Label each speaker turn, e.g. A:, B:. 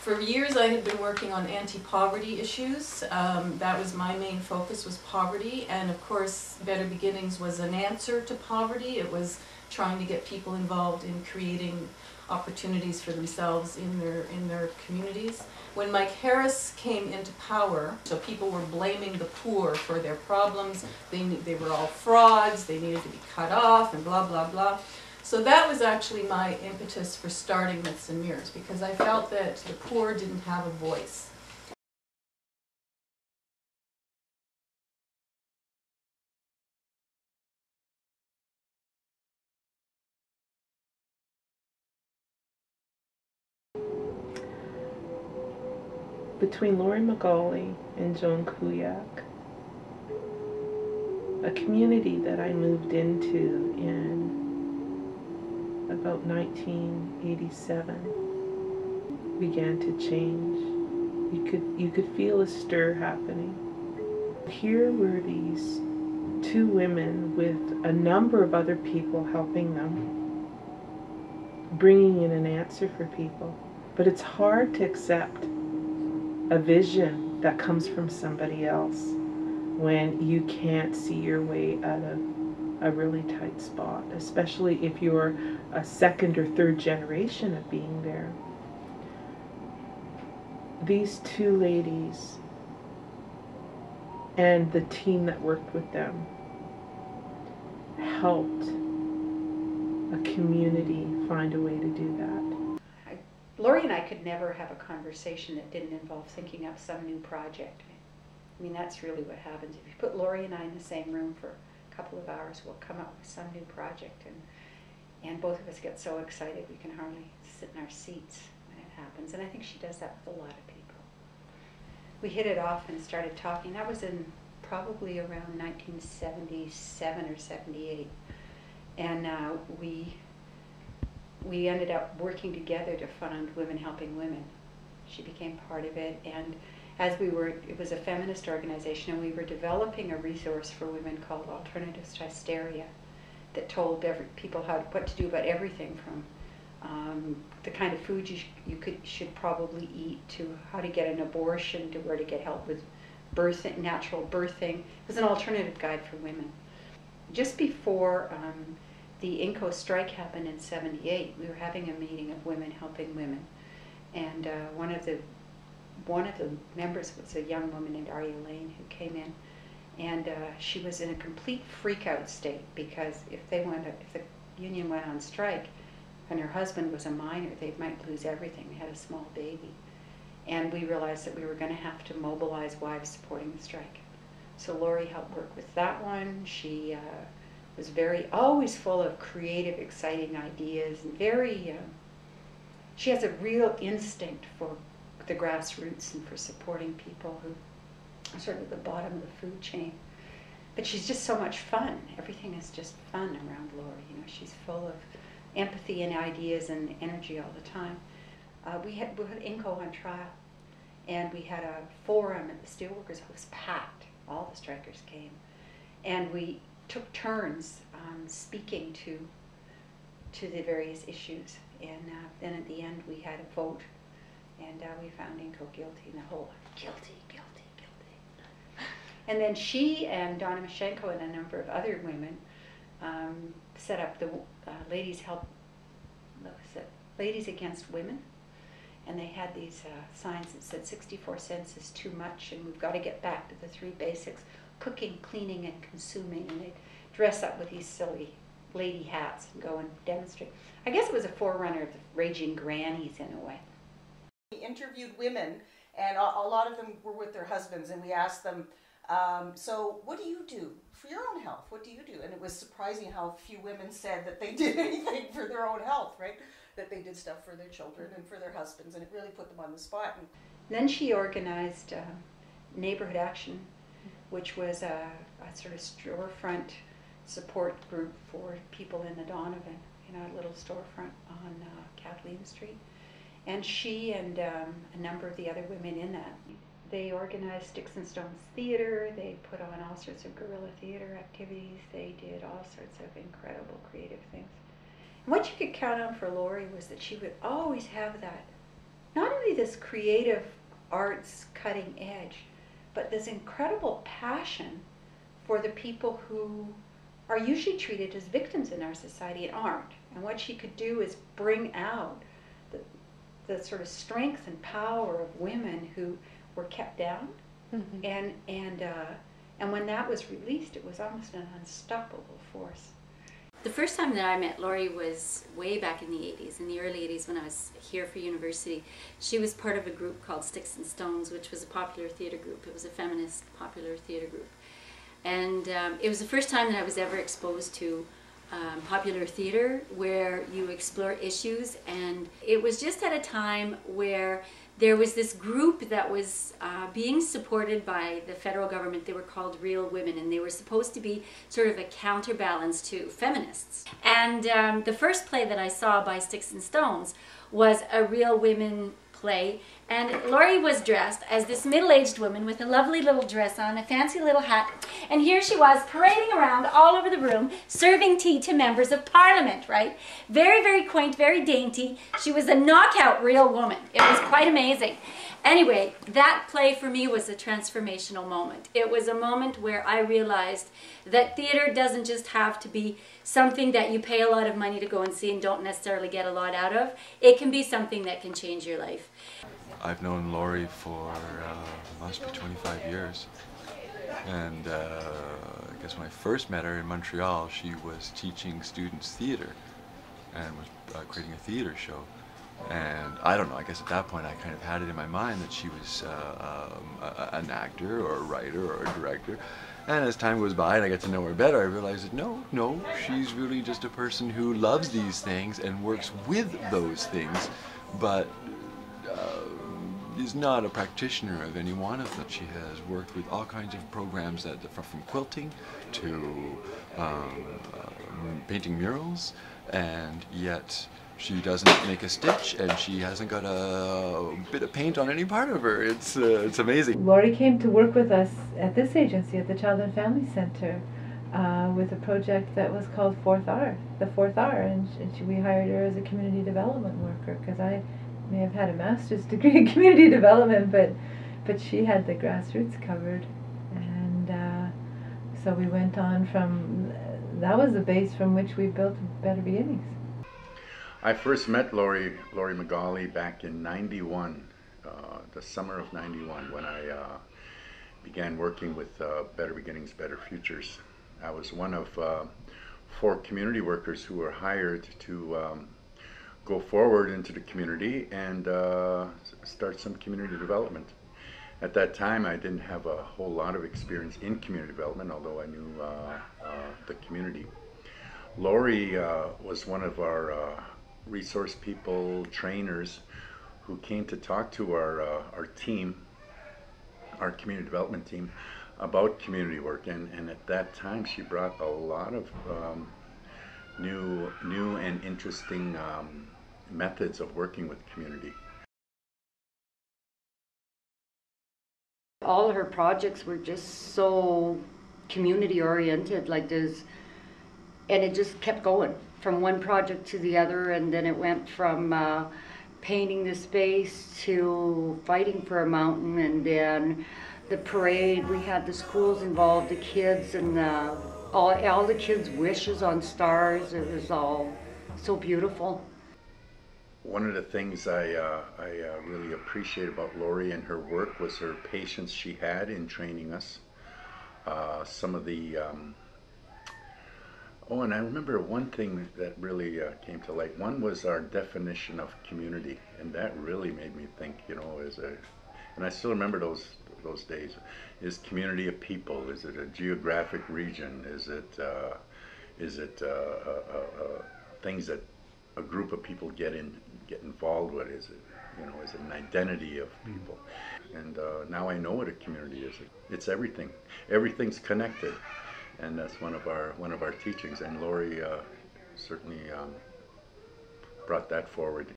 A: For years I had been working on anti-poverty issues. That was my main focus, was poverty, and of course Better Beginnings was an answer to poverty. It was trying to get people involved in creating opportunities for themselves in their communities. When Mike Harris came into power, so people were blaming the poor for their problems. They were all frauds, they needed to be cut off, and blah, blah, blah. So that was actually my impetus for starting Myths and Mirrors, because I felt that the poor didn't have a voice.
B: Between Lori McGauley and Joan Kuyak, a community that I moved into in about 1987 began to change. You could feel a stir happening. Here were these two women with a number of other people helping them, bringing in an answer for people. But it's hard to accept a vision that comes from somebody else when you can't see your way out of a really tight spot, especially if you're a second or third generation of being there. These two ladies and the team that worked with them helped a community find a way to do that.
C: Lori and I could never have a conversation that didn't involve thinking up some new project. I mean, that's really what happens. If you put Lori and I in the same room for a couple of hours, we'll come up with some new project, and both of us get so excited we can hardly sit in our seats when it happens. And I think she does that with a lot of people. We hit it off and started talking. That was in probably around 1977 or 78. And we ended up working together to fund Women Helping Women. She became part of it, and it was a feminist organization, and we were developing a resource for women called Alternatives to Hysteria that told people what to do about everything from the kind of food you should probably eat, to how to get an abortion, to where to get help with birthing, natural birthing. It was an alternative guide for women. Just before the Inco strike happened in '78, we were having a meeting of Women Helping Women, and one of the members was a young woman named Arya Lane who came in, and she was in a complete freak-out state, because if the union went on strike and her husband was a minor, they might lose everything. They had a small baby, and we realized that we were going to have to mobilize wives supporting the strike. So Lori helped work with that one. She was always full of creative, exciting ideas, and she has a real instinct for the grassroots and for supporting people who are sort of at the bottom of the food chain. But she's just so much fun. Everything is just fun around Lori. You know, she's full of empathy and ideas and energy all the time. We had Inco on trial, and we had a forum at the Steelworkers. It was packed. All the strikers came, and we took turns speaking to the various issues. And then at the end we had a vote, and we found Inco guilty, and the whole guilty. And then she and Donna Mashenko and a number of other women set up the Ladies Against Women, and they had these signs that said 64 cents is too much, and we've got to get back to the three basics: cooking, cleaning, and consuming. And they'd dress up with these silly lady hats and go and demonstrate. I guess it was a forerunner of the Raging Grannies in a way.
D: We interviewed women, and a lot of them were with their husbands, and we asked them, so what do you do for your own health? What do you do? And it was surprising how few women said that they did anything for their own health, right? That they did stuff for their children and for their husbands, and it really put them on the spot. And
C: then she organized Neighborhood Action, which was a sort of storefront support group for people in the Donovan, a little storefront on Kathleen Street. And she and a number of the other women in that, they organized Sticks and Stones Theater. They put on all sorts of guerrilla theater activities. They did all sorts of incredible creative things. And what you could count on for Lori was that she would always have that not only this creative arts cutting edge, but this incredible passion for the people who are usually treated as victims in our society and aren't. And what she could do is bring out the sort of strength and power of women who were kept down. Mm-hmm. And when that was released, it was almost an unstoppable force.
E: The first time that I met Laurie was way back in the 80s, in the early 80s when I was here for university. She was part of a group called Sticks and Stones, which was a popular theater group. It was a feminist popular theater group. And it was the first time that I was ever exposed to popular theater where you explore issues, and it was just at a time where there was this group that was being supported by the federal government. They were called Real Women, and they were supposed to be sort of a counterbalance to feminists. And the first play that I saw by Sticks and Stones was a Real Women play, and Laurie was dressed as this middle-aged woman with a lovely little dress on, a fancy little hat, and here she was parading around all over the room serving tea to members of parliament, right? Very, very quaint, very dainty. She was a knockout real woman. It was quite amazing. Anyway, that play for me was a transformational moment. It was a moment where I realized that theater doesn't just have to be something that you pay a lot of money to go and see and don't necessarily get a lot out of. It can be something that can change your life.
F: I've known Laurie for must be 25 years, and I guess when I first met her in Montreal, she was teaching students theater and was creating a theater show. And I don't know, I guess at that point I kind of had it in my mind that she was an actor or a writer or a director. And as time goes by and I get to know her better, I realize that no, she's really just a person who loves these things and works with those things, but is not a practitioner of any one of them. She has worked with all kinds of programs that from quilting to painting murals, and yet she doesn't make a stitch, and she hasn't got a bit of paint on any part of her. It's amazing.
G: Laurie came to work with us at this agency, at the Child and Family Center, with a project that was called Fourth R, the Fourth R, and we hired her as a community development worker, because I may have had a master's degree in community development, but she had the grassroots covered, and so we went on from, that was the base from which we built Better Beginnings.
H: I first met Laurie Magali back in '91, the summer of '91, when I began working with Better Beginnings, Better Futures. I was one of 4 community workers who were hired to go forward into the community and start some community development. At that time, I didn't have a whole lot of experience in community development, although I knew the community. Laurie was one of our resource people, trainers, who came to talk to our team, our community development team, about community work, and at that time she brought a lot of new and interesting methods of working with community.
I: All her projects were just so community oriented, like there's, and it just kept going from one project to the other, and then it went from painting the space to fighting for a mountain, and then the parade. We had the schools involved, the kids, and all the kids' wishes on stars. It was all so beautiful.
H: One of the things I really appreciate about Laurie and her work was her patience she had in training us. Some of the oh, and I remember one thing that really came to light. One was our definition of community, and that really made me think, you know, and I still remember those days. Is community a people? Is it a geographic region? Is it things that a group of people get involved with? Is it, you know, is it an identity of people? And now I know what a community is. It's everything. Everything's connected, and that's one of our teachings. And Laurie certainly brought that forward